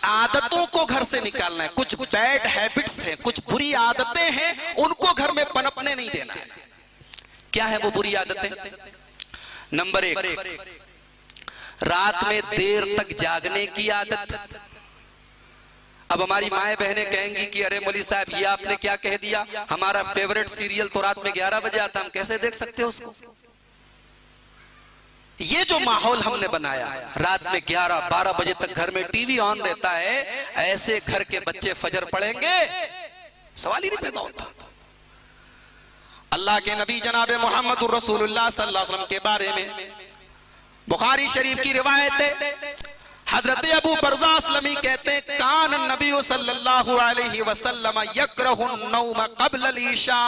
आदतों को घर से निकालना है, कुछ बैड हैबिट्स हैं, कुछ बुरी आदतें हैं, उनको घर में पनपने नहीं देना है। क्या है वो बुरी आदतें? नंबर 1, रात में देर तक जागने की आदत। अब हमारी माएं बहनें कहेंगी कि अरे मौलवी साहब ये आपने क्या कह दिया, हमारा फेवरेट सीरियल तो रात में 11 बजे आता, हम कैसे देख सकते हैं उसको? ये जो माहौल हमने बनाया, रात में 11-12 बजे तक घर में टीवी ऑन रहता है, ऐसे घर के बच्चे फजर पढ़ेंगे, सवाल ही नहीं पैदा होता। अल्लाह के नबी जनाब मोहम्मद रसूलुल्लाह सल्लल्लाहु अलैहि वसल्लम के बारे में बुखारी शरीफ की रिवायत है, हजरत अबू बरज़ा अस्लमी कहते हैं, कान नबी सल्लल्लाहु अलैहि वसल्लम यकरहुन नौम क़ब्ल अल-इशा।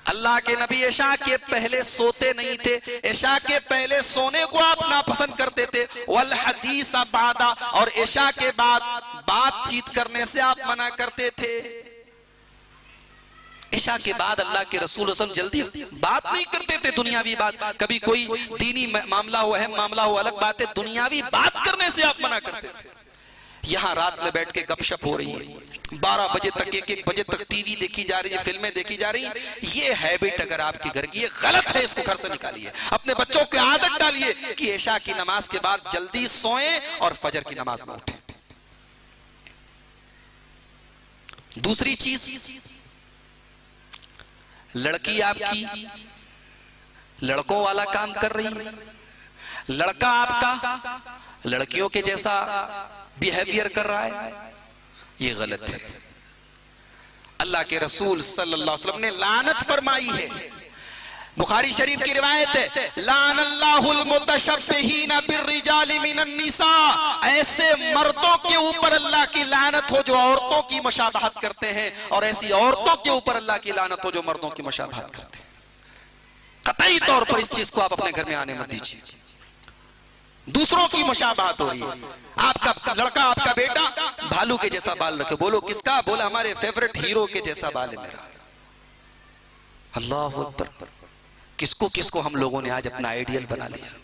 अल्लाह के नबी इशा के पहले सोते नहीं थे, इशा के पहले सोने को आप नापसंद करते थे। वल हदीस बादा, और इशा के बाद बातचीत करने से आप मना करते थे। इशा के बाद अल्लाह के रसूल जल्दी बात नहीं करते थे, दुनियावी बात। कभी कोई दीनी मामला हो, अहम मामला हो, अलग बात है, दुनियावी बात करने से आप मना करते थे। यहां रात में बैठ के गपशप हो रही है, 12 बजे तक, 1-1 बजे तक टीवी देखी जा रही है, फिल्में देखी जा रही है। ये हैबिट अगर आपके घर की, ये गलत है, इसको घर से निकालिए। अपने बच्चों की आदत डालिए कि इशा की नमाज के बाद जल्दी सोएं और फजर की नमाज में उठें। दूसरी चीज, लड़की आपकी लड़कों वाला काम कर रही है, लड़का आपका लड़कियों के जैसा बिहेवियर कर रहा है, ये गलत है। अल्लाह के रसूल सल्लल्लाहु अलैहि वसल्लम ने लानत फरमाई है। बुखारी शरीफ की रिवायत है, लानल्लाहुल मुतशब्बिहीन बिर्रिजालि मिनन निसा। ऐसे मर्दों के ऊपर अल्लाह की लानत हो जो औरतों की मुशाबहत करते हैं, और ऐसी औरतों के ऊपर अल्लाह की लानत हो जो मर्दों की मुशाबहत करते हैं। कतई तौर पर इस चीज को आप अपने घर में आने मत दीजिए। दूसरों की मुशाबहत हो रही है, आपका लड़का, आपका बेटा भालू के जैसा बाल रखे, बोलो किसका? बोला हमारे फेवरेट हीरो के जैसा बाल है मेरा। अल्लाह अकबर। किसको किसको हम लोगों ने आज अपना आइडियल बना लिया।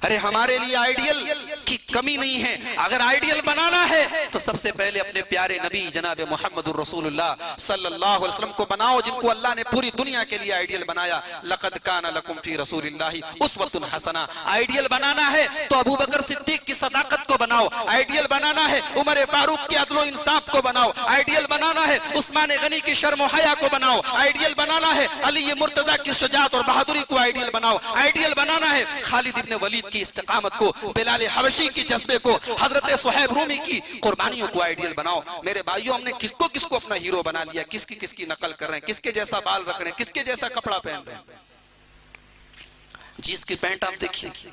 अरे हमारे लिए आइडियल की कमी नहीं है, अगर आइडियल बनाना है तो सबसे पहले अपने प्यारे नबी जनाब मोहम्मदुर रसूलुल्लाह सल्लल्लाहु अलैहि वसल्लम को बनाओ, जिनको अल्लाह ने पूरी दुनिया के लिए आइडियल बनाया। लक़द काना लकुम फी रसूलिल्लाहि उस्वतुन हसना। आइडियल बनाना है तो अबू बकर सिद्दीक की सदाकत को बनाओ, आइडियल बनाना है उमर फारूक के अदल व इंसाफ को बनाओ, आइडियल बनाना है उस्मान गनी की शर्म व हया को बनाओ, आइडियल बनाना है अली मुर्तजा की शुजाअत और बहादुरी को आइडियल बनाओ, आइडियल बनाना है खालिद इब्न वलीद की इस्तिकामत को, बिलाल हबशी की जज्बे को, हजरत सुहैब रूमी की कुर्बानियों को आइडियल बनाओ। मेरे भाइयों, हमने किसको किसको अपना हीरो बना लिया, किसकी किसकी नकल कर रहे हैं, किसके जैसा बाल रख रहे हैं, किसके जैसा कपड़ा पहन रहे हैं। जिसकी पैंट आप देखिए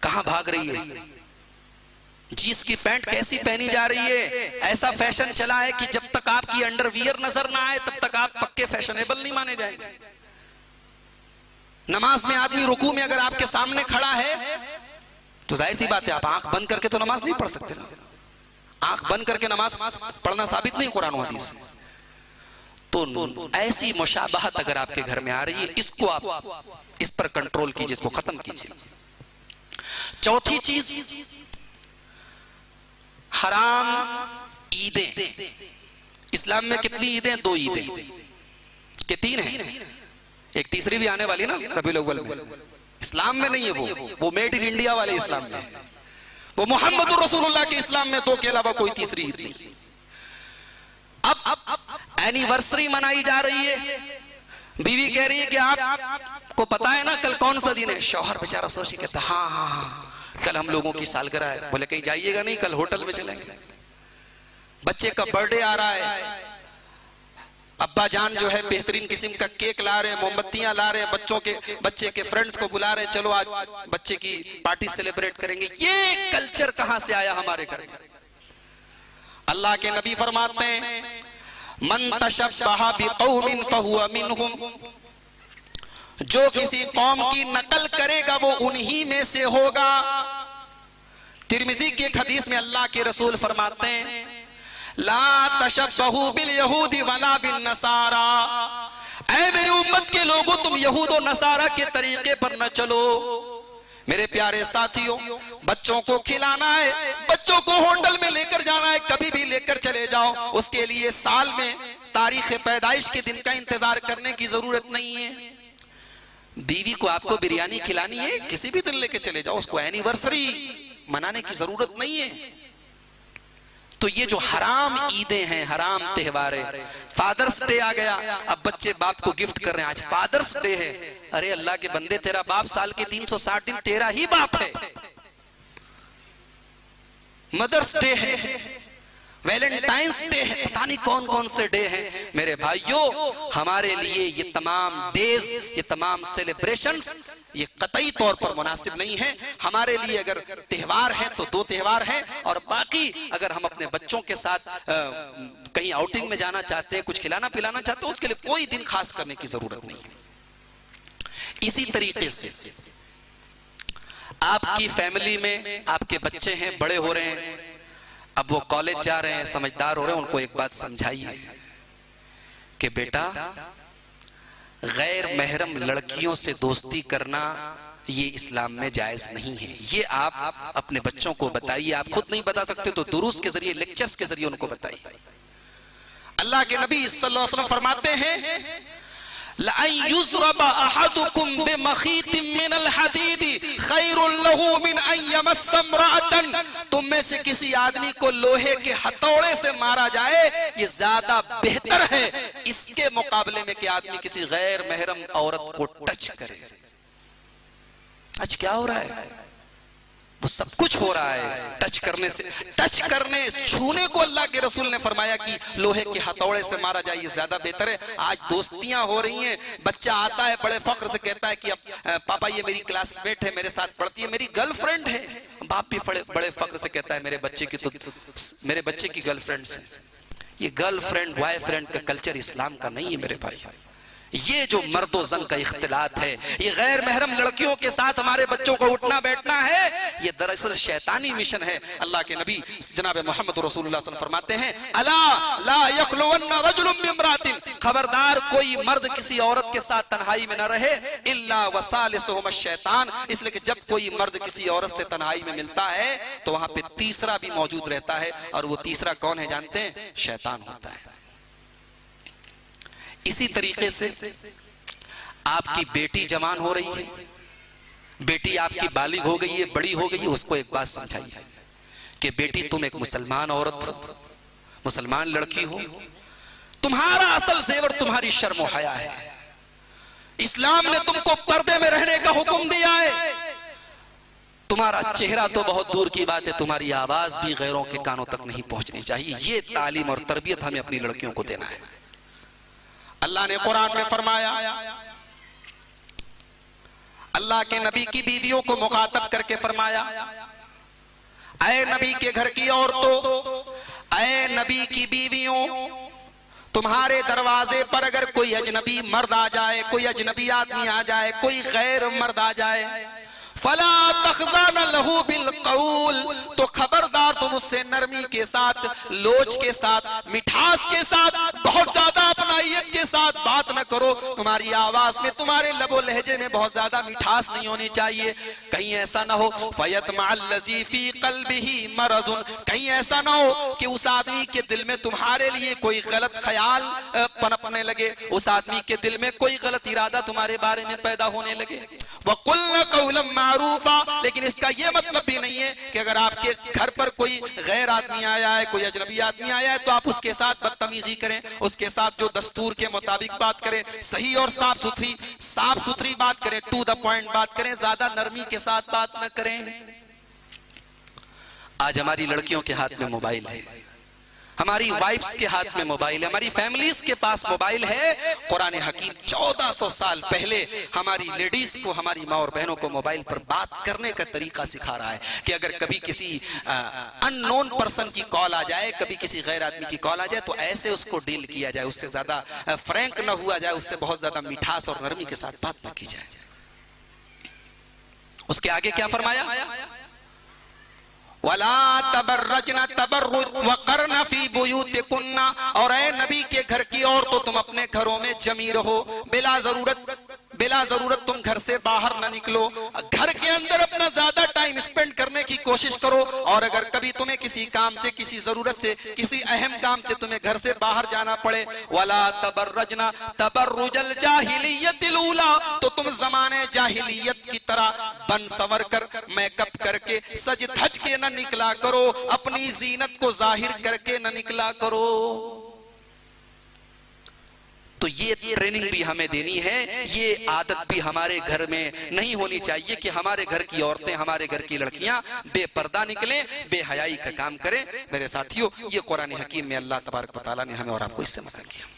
कहां भाग रही है, जींस की पैंट कैसी पहनी जा रही है। ऐसा फैशन चला है कि जब तक आपकी अंडरवियर नजर ना आए तब तक आप पक्के फैशनेबल नहीं माने जाएंगे। नमाज में आदमी रुकू में अगर आपके सामने खड़ा है तो जाहिर सी बात है आप आंख बंद करके तो नमाज नहीं पढ़ सकते ना। आंख बंद करके नमाज पढ़ना साबित नहीं कुरान और हदीस से। तो ऐसी मुशाबहत अगर आपके घर में आ रही है, इसको आप इस पर कंट्रोल कीजिए, इसको खत्म कीजिए। चौथी चीज, हराम ईदें। इस्लाम में कितनी ईदें? 2 ईदें के 3 हैं, एक तीसरी भी आने वाली ना रबीउल अव्वल में। इस्लाम में नहीं है वो मेड इन इंडिया वाले इस्लाम में, वो मोहम्मद रसूलुल्लाह के इस्लाम में 2 के अलावा कोई तीसरी ईद नहीं। अब एनिवर्सरी मनाई जा रही है, बीवी कह रही है कि आपको पता है ना कल कौन सा दिन है। शौहर बेचारा सोच के कहता हाँ हाँ हाँ कल हम लोगों की सालगिरह है। बोले कहीं जाइएगा नहीं, कल होटल में चलेंगे। बच्चे का बर्थडे आ रहा है, अब्बा जान जो है बेहतरीन किस्म का केक ला रहे हैं, मोमबत्तियां ला रहे हैं, बच्चे के फ्रेंड्स को बुला रहे हैं, चलो आज बच्चे की पार्टी सेलिब्रेट करेंगे। ये कल्चर कहां से आया हमारे घर में? अल्लाह के नबी फरमाते हैं, मन तशब्बहा बिकौमिन फहुवा मिनहुम। जो किसी कौम की नकल करेगा वो उन्हीं में से होगा। तिरमिजी की एक हदीस में अल्लाह के रसूल फरमाते हैं, ला तशब्बहू बिल यहूदी वला बिन नसारा। ऐ मेरी उम्मत के लोगों, तुम यहूद और नसारा के तरीके पर न चलो। मेरे प्यारे साथियों, बच्चों को खिलाना है, बच्चों को होटल में लेकर जाना है, कभी भी लेकर चले जाओ। उसके लिए साल में तारीख पैदाइश के दिन का इंतजार करने की जरूरत नहीं है। बीवी को आपको बिरयानी खिलानी है, किसी भी दिन लेकर चले जाओ, उसको एनिवर्सरी मनाने की जरूरत नहीं है। तो ये जो हराम ईदें हैं, हराम त्योहार है, फादर्स डे आ गया, अब बच्चे बाप को गिफ्ट कर रहे हैं, आज फादर्स डे है। अरे अल्लाह के बंदे, तेरा बाप साल के 360 दिन तेरा ही बाप है। मदर्स डे है, वैलेंटाइंस डे है, पता नहीं कौन कौन से डे हैं। मेरे भाइयों, हमारे लिए ये तमाम डेज, ये तमाम सेलिब्रेशंस, ये कतई तौर पर मुनासिब नहीं है। हमारे लिए अगर त्योहार है तो 2 त्योहार हैं, और बाकी अगर हम अपने बच्चों के साथ कहीं आउटिंग में जाना चाहते हैं, कुछ खिलाना पिलाना चाहते हैं, उसके लिए कोई दिन खास करने की जरूरत नहीं है। इसी तरीके से आपकी फैमिली में आपके बच्चे हैं, बड़े हो रहे हैं, अब वो कॉलेज जा रहे हैं, समझदार हो रहे हैं, उनको एक बात समझाइए कि बेटा, गैर महरम लड़कियों से दोस्ती करना ये इस्लाम में जायज नहीं है। ये आप अपने बच्चों को बताइए। आप खुद नहीं बता सकते तो दुरूस के जरिए, लेक्चर्स के जरिए उनको बताइए। अल्लाह के नबी सल्लल्लाहु अलैहि वसल्लम फरमाते हैं, लअन युज़रबा अहदुकुम बिमखीतिन मिनल हदीदी खैरुल लहू मिन अन यमस्सा इम्रअतन। तुम में से किसी आदमी को लोहे के हथौड़े से मारा जाए, ये ज्यादा बेहतर है इसके मुकाबले में कि आदमी किसी गैर महरम औरत को टच करे। आज क्या हो रहा है? वो सब कुछ हो रहा है टच करने से। टच करने, छूने को अल्लाह के रसूल ने फरमाया कि लोहे के हथौड़े से मारा जाए, ये ज्यादा बेहतर है। आज दोस्तियां हो रही हैं, बच्चा आता है बड़े फख्र से कहता है कि अब पापा ये मेरी क्लासमेट है, मेरे साथ पढ़ती है, मेरी गर्लफ्रेंड है। बाप भी बड़े फख्र से कहता है मेरे बच्चे की गर्लफ्रेंड है। ये गर्लफ्रेंड बॉयफ्रेंड का कल्चर इस्लाम का नहीं है मेरे भाई। ये जो मर्दो जन का इख्तिलात है, ये गैर महरम लड़कियों के साथ हमारे बच्चों को उठना बैठना है, ये दरअसल शैतानी मिशन है। अल्लाह के नबी जनाब मोहम्मद रसूलुल्लाह सल्लल्लाहु अलैहि वसल्लम फरमाते हैं, अला ला यखलुवन्ना रजुलुम बिम्रातिन, खबरदार कोई मर्द किसी औरत के साथ तन्हाई में न रहे, इल्ला वसालिसुहुम शैतान, इसलिए कि जब कोई मर्द किसी औरत से तन्हाई में मिलता है तो वहां पे तीसरा भी मौजूद रहता है, और वो तीसरा कौन है जानते हैं? शैतान होता है। इसी तरीके से आपकी बेटी जवान हो रही है, बेटी आपकी बालिग हो गई है, बड़ी हो गई है, उसको एक बात समझाइए कि बेटी तुम एक मुसलमान औरत हो, मुसलमान लड़की हो, तुम्हारा असल जेवर तुम्हारी शर्म और हया है। इस्लाम ने तुमको पर्दे में रहने का हुक्म दिया है। तुम्हारा चेहरा तो बहुत दूर की बात है, तुम्हारी आवाज भी गैरों के कानों तक नहीं पहुंचनी चाहिए। ये तालीम और तरबियत हमें अपनी लड़कियों को देना है। अल्लाह ने कुरान में फरमाया, अल्लाह के नबी की बीवियों को मुखातब करके फरमाया, ऐ नबी के घर की औरतों, ऐ नबी की बीवियों, तुम्हारे दरवाजे पर अगर कोई अजनबी मर्द आ जाए, कोई अजनबी आदमी आ जाए, कोई गैर मर्द आ जाए, फला तखज़ाना लहू बिल कौल, तो खबरदार तुम उससे नरमी के साथ, लोच के साथ, मिठास के साथ, बहुत ज्यादा अपनाइयत के साथ बात न करो। तुम्हारी आवाज में, तुम्हारे लबो लहजे में बहुत ज्यादा मिठास नहीं होनी चाहिए। कहीं ऐसा ना हो फयतमअल्लज़ी फी क़ल्बिही मरज़ुन, कहीं ऐसा ना हो कि उस आदमी के दिल में तुम्हारे लिए कोई गलत ख्याल पनपने लगे, उस आदमी के दिल में कोई गलत इरादा तुम्हारे बारे में पैदा होने लगे। वक़ुल्ना क़ौलन मारूफा, लेकिन इसका यह मतलब भी नहीं है कि अगर आपके घर पर कोई गैर आदमी आया है, कोई अजनबी आदमी आया है, तो आप उसके साथ बदतमीजी करें, उसके साथ जो दस्तूर के मुताबिक बात करें, सही और साफ सुथरी बात करें, टू द पॉइंट बात करें, ज्यादा नरमी के साथ बात न करें। आज हमारी लड़कियों के हाथ में मोबाइल है, हमारी वाइफ्स के हाथ में मोबाइल है, हमारी फैमिलीज के पास मोबाइल है। कुरान हकीम 1400 साल पहले हमारी लेडीज को, हमारी माँ और बहनों को मोबाइल पर बात करने का तरीका सिखा रहा है कि अगर कभी किसी अननोन पर्सन की कॉल आ जाए, कभी किसी गैर आदमी की कॉल आ जाए, तो ऐसे उसको डील किया जाए, उससे ज्यादा फ्रैंक न हुआ जाए, उससे बहुत ज्यादा मिठास और नरमी के साथ बात न की जाए। उसके आगे क्या फरमाया? वला तबर्रजना तबर्रुज वकरना फी बुयूतिकुन्ना, और ऐ नबी के घर की औरतों तुम अपने घरों में जमी रहो, बिला जरूरत बिला जरूरत तुम घर से बाहर न निकलो, घर के अंदर अपना ज्यादा टाइम स्पेंड करने की कोशिश करो। और अगर कभी तुम्हें किसी काम से, किसी जरूरत से, किसी अहम काम से तुम्हें घर से बाहर जाना पड़े, वला तबर्रजना तबर्रुजल जाहिलियतिल ऊला, तो तुम जमाने जाहिलियत की तरह बन सवर कर, मेकअप करके, सज धज के न निकला करो, अपनी जीनत को जाहिर करके न निकला करो। तो ये ट्रेनिंग भी हमें देनी है, ये आदत भी हमारे घर में नहीं होनी चाहिए कि हमारे घर की औरतें, हमारे घर की लड़कियां बेपर्दा निकलें, बेहयाई का काम करें। मेरे साथियों, ये कुरान हकीम में अल्लाह तबारक व तआला ने हमें और आपको इससे मना किया।